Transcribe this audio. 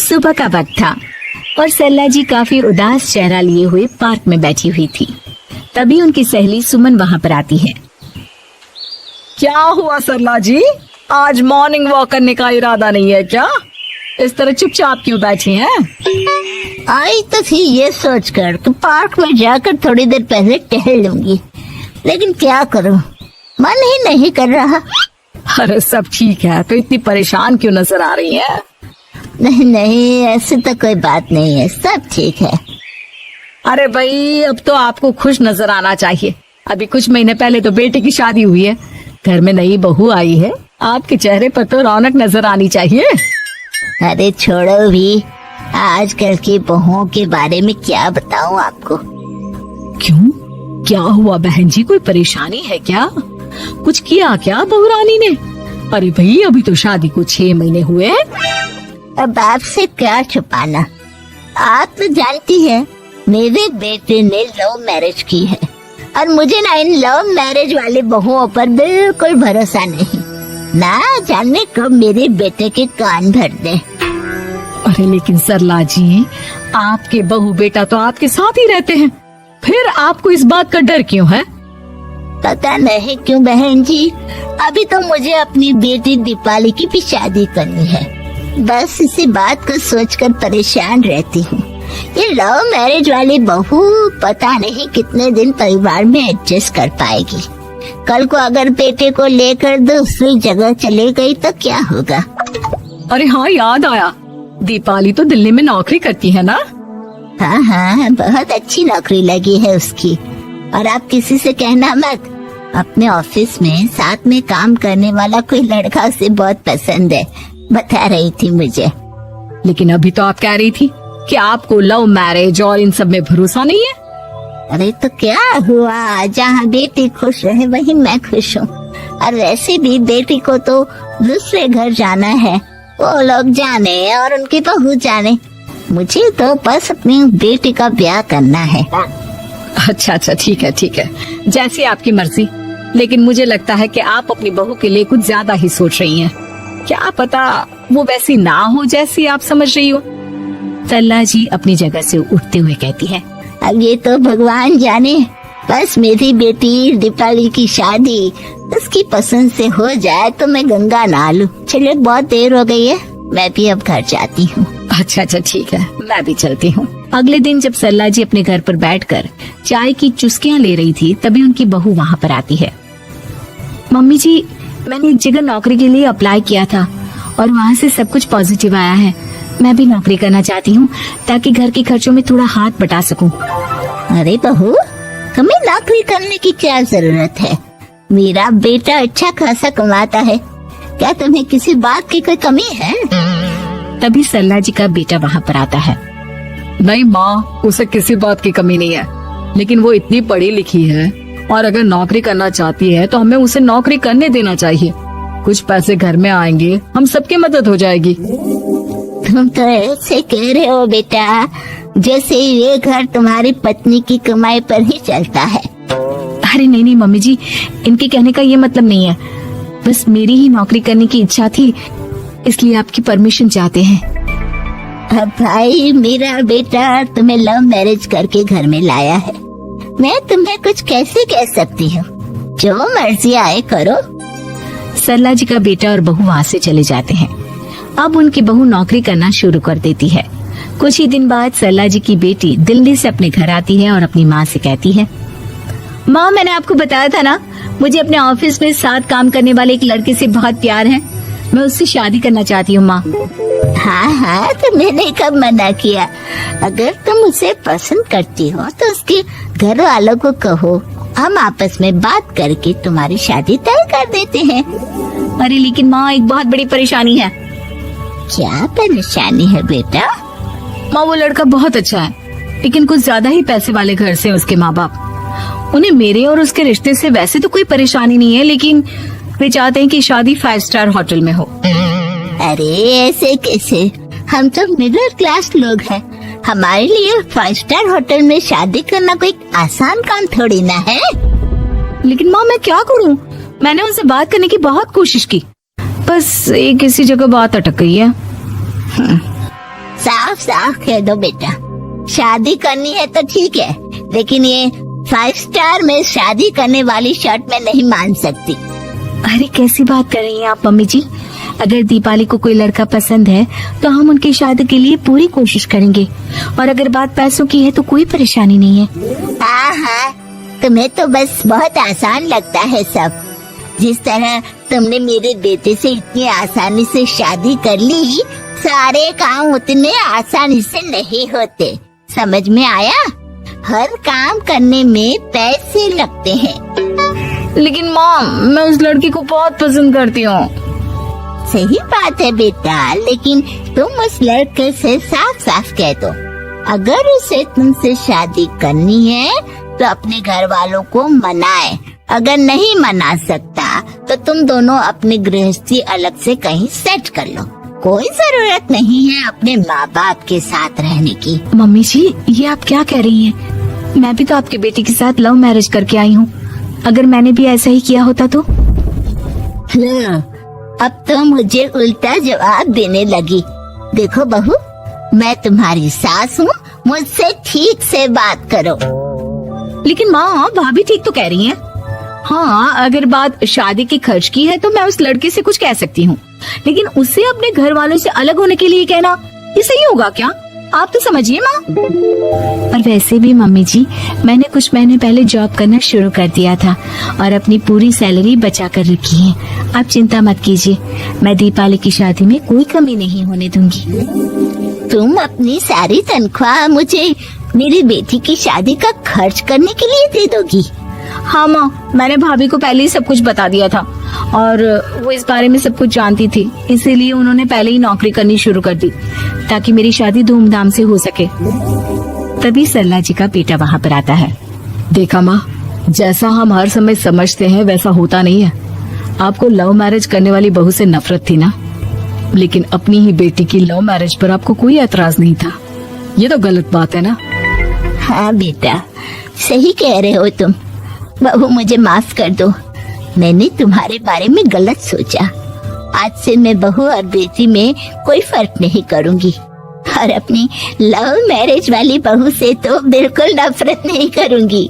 सुबह का वक्त था और सरला जी काफी उदास चेहरा लिए हुए पार्क में बैठी हुई थी। तभी उनकी सहेली सुमन वहाँ पर आती है। क्या हुआ सरला जी, आज मॉर्निंग वॉक करने का इरादा नहीं है क्या? इस तरह चुपचाप क्यों बैठी हैं? आई तो थी ये सोचकर कि पार्क में जाकर थोड़ी देर पहले टहल लूंगी, लेकिन क्या करूं, मन ही नहीं कर रहा। अरे सब ठीक है, तो इतनी परेशान क्यों नजर आ रही है? नहीं नहीं, ऐसी तो कोई बात नहीं है, सब ठीक है। अरे भाई, अब तो आपको खुश नजर आना चाहिए। अभी कुछ महीने पहले तो बेटे की शादी हुई है, घर में नई बहू आई है, आपके चेहरे पर तो रौनक नजर आनी चाहिए। अरे छोड़ो भी, आजकल की बहुओं के बारे में क्या बताऊं आपको। क्यों, क्या हुआ बहन जी, कोई परेशानी है क्या? कुछ किया क्या बहू रानी ने? अरे भाई, अभी तो शादी को 6 महीने हुए। अब आपसे क्या छुपाना, आप तो जानती हैं मेरे बेटे ने लव मैरिज की है और मुझे ना इन लव मैरिज वाले बहुओं पर बिल्कुल भरोसा नहीं। ना जाने कब मेरे बेटे के कान भर दे। अरे लेकिन सरला जी, आपके बहू बेटा तो आपके साथ ही रहते हैं, फिर आपको इस बात का डर क्यों है? पता नहीं क्यों बहन जी, अभी तो मुझे अपनी बेटी दीपाली की भी शादी करनी है। बस इसी बात को सोचकर परेशान रहती हूँ। ये लव मैरिज वाली बहू पता नहीं कितने दिन परिवार में एडजस्ट कर पाएगी। कल को अगर बेटे को लेकर दूसरी जगह चले गई तो क्या होगा? अरे हाँ, याद आया, दीपाली तो दिल्ली में नौकरी करती है ना? हाँ हाँ, बहुत अच्छी नौकरी लगी है उसकी। और आप किसी से कहना मत, अपने ऑफिस में साथ में काम करने वाला कोई लड़का उसे बहुत पसंद है, बता रही थी मुझे। लेकिन अभी तो आप कह रही थी कि आपको लव मैरिज और इन सब में भरोसा नहीं है। अरे तो क्या हुआ, जहाँ बेटी खुश रहे वहीं मैं खुश हूँ। और वैसे भी बेटी को तो दूसरे घर जाना है, वो लोग जाने और उनकी बहू जाने, मुझे तो बस अपनी बेटी का ब्याह करना है। अच्छा अच्छा, ठीक है ठीक है, जैसी आपकी मर्जी। लेकिन मुझे लगता है कि आप अपनी बहू के लिए कुछ ज्यादा ही सोच रही हैं। क्या पता वो वैसी ना हो जैसी आप समझ रही हो। सरला जी अपनी जगह से उठते हुए कहती है, अब ये तो भगवान जाने, बस मेरी बेटी दीपाली की शादी उसकी पसंद से हो जाए तो मैं गंगा नहा लूं। चलिए बहुत देर हो गई है, मैं भी अब घर जाती हूँ। अच्छा अच्छा ठीक है, मैं भी चलती हूँ। अगले दिन जब सरला जी अपने घर पर बैठकर चाय की चुस्कियां ले रही थी, तभी उनकी बहू वहाँ पर आती है। मम्मी जी, मैंने एक जगह नौकरी के लिए अप्लाई किया था और वहाँ से सब कुछ पॉजिटिव आया है। मैं भी नौकरी करना चाहती हूँ ताकि घर के खर्चों में थोड़ा हाथ बटा सकूं। अरे बहू, तुम्हें नौकरी करने की क्या जरूरत है? मेरा बेटा अच्छा खासा कमाता है, क्या तुम्हें किसी बात की कोई कमी है? तभी सरला जी का बेटा वहाँ पर आता है। नहीं माँ, उसे किसी बात की कमी नहीं है, लेकिन वो इतनी पढ़ी लिखी है और अगर नौकरी करना चाहती है तो हमें उसे नौकरी करने देना चाहिए। कुछ पैसे घर में आएंगे, हम सबकी मदद हो जाएगी। तुम तो ऐसे कह रहे हो बेटा जैसे ये घर तुम्हारी पत्नी की कमाई पर ही चलता है। अरे नहीं नहीं मम्मी जी, इनके कहने का ये मतलब नहीं है, बस मेरी ही नौकरी करने की इच्छा थी, इसलिए आपकी परमिशन चाहते हैं। अब भाई, मेरा बेटा तुम्हें लव मैरिज करके घर में लाया है, मैं तुम्हें कुछ कैसे कह सकती हूँ? जो मर्जी आए करो। सरला जी का बेटा और बहू वहाँ से चले जाते हैं। अब उनकी बहू नौकरी करना शुरू कर देती है। कुछ ही दिन बाद सरला जी की बेटी दिल्ली से अपने घर आती है और अपनी माँ से कहती है, माँ, मैंने आपको बताया था ना, मुझे अपने ऑफिस में साथ काम करने वाले एक लड़के से बहुत प्यार है, मैं उससे शादी करना चाहती हूँ। माँ, हाँ हाँ, तो मैंने कब मना किया? अगर तुम उसे पसंद करती हो तो उसके घर वालों को कहो, हम आपस में बात करके तुम्हारी शादी तय कर देते हैं। अरे लेकिन माँ, एक बहुत बड़ी परेशानी है। क्या परेशानी है बेटा? माँ, वो लड़का बहुत अच्छा है, लेकिन कुछ ज्यादा ही पैसे वाले घर से उसके माँ बाप। उन्हें मेरे और उसके रिश्ते से वैसे तो कोई परेशानी नहीं है, लेकिन वे चाहते हैं कि शादी 5 स्टार होटल में हो। अरे ऐसे कैसे, हम तो मिडिल क्लास लोग हैं, हमारे लिए 5 स्टार होटल में शादी करना कोई आसान काम थोड़ी ना है। लेकिन माँ, मैं क्या करूँ? मैंने उनसे बात करने की बहुत कोशिश की, बस एक किसी जगह बात अटक गई है। साफ साफ कह दो बेटा, शादी करनी है तो ठीक है, लेकिन ये 5 स्टार में शादी करने वाली शर्त मैं नहीं मान सकती। अरे कैसी बात कर रही हैं आप मम्मी जी। अगर दीपाली को कोई लड़का पसंद है तो हम उनकी शादी के लिए पूरी कोशिश करेंगे, और अगर बात पैसों की है तो कोई परेशानी नहीं है। हाँ, तुम्हें तो बस बहुत आसान लगता है सब। जिस तरह तुमने मेरे बेटे से इतनी आसानी से शादी कर ली, सारे काम उतने आसानी से नहीं होते। समझ में आया? हर काम करने में पैसे लगते हैं। लेकिन माँ, मैं उस लड़की को बहुत पसंद करती हूँ। सही बात है बेटा, लेकिन तुम उस लड़के से साफ साफ कह दो, अगर उसे तुमसे शादी करनी है तो अपने घर वालों को मनाए। अगर नहीं मना सकता तो तुम दोनों अपनी गृहस्थी अलग से कहीं सेट कर लो। कोई जरूरत नहीं है अपने माँ बाप के साथ रहने की। मम्मी जी, ये आप क्या कह रही हैं? मैं भी तो आपके बेटे के साथ लव मैरिज करके आई हूँ। अगर मैंने भी ऐसा ही किया होता तो? लो, अब तो मुझे उल्टा जवाब देने लगी। देखो बहू, मैं तुम्हारी सास हूँ, मुझसे ठीक से बात करो। लेकिन माँ, भाभी ठीक तो कह रही हैं। हाँ, अगर बात शादी के खर्च की है तो मैं उस लड़के से कुछ कह सकती हूँ, लेकिन उससे अपने घर वालों से अलग होने के लिए कहना, ये सही होगा क्या? आप तो समझिए माँ। और वैसे भी मम्मी जी, मैंने कुछ महीने पहले जॉब करना शुरू कर दिया था और अपनी पूरी सैलरी बचा कर रखी है। आप चिंता मत कीजिए, मैं दीपाली की शादी में कोई कमी नहीं होने दूंगी। तुम अपनी सारी तनख्वाह मुझे मेरी बेटी की शादी का खर्च करने के लिए दे दोगी? हाँ माँ, मैंने भाभी को पहले ही सब कुछ बता दिया था और वो इस बारे में सब कुछ जानती थी, इसीलिए उन्होंने पहले ही नौकरी करनी शुरू कर दी ताकि मेरी शादी धूमधाम से हो सके। तभी सरला जी का बेटा वहाँ पर आता है। देखा माँ, जैसा हम हर समय समझते हैं वैसा होता नहीं है। आपको लव मैरिज करने वाली बहू से नफरत थी ना, लेकिन अपनी ही बेटी की लव मैरिज पर आपको कोई एतराज नहीं था। ये तो गलत बात है ना। हाँ बेटा, सही कह रहे हो तुम। बहू, मुझे माफ कर दो, मैंने तुम्हारे बारे में गलत सोचा। आज से मैं बहू और बेटी में कोई फर्क नहीं करूंगी, और अपनी लव मैरिज वाली बहू से तो बिल्कुल नफरत नहीं करूंगी।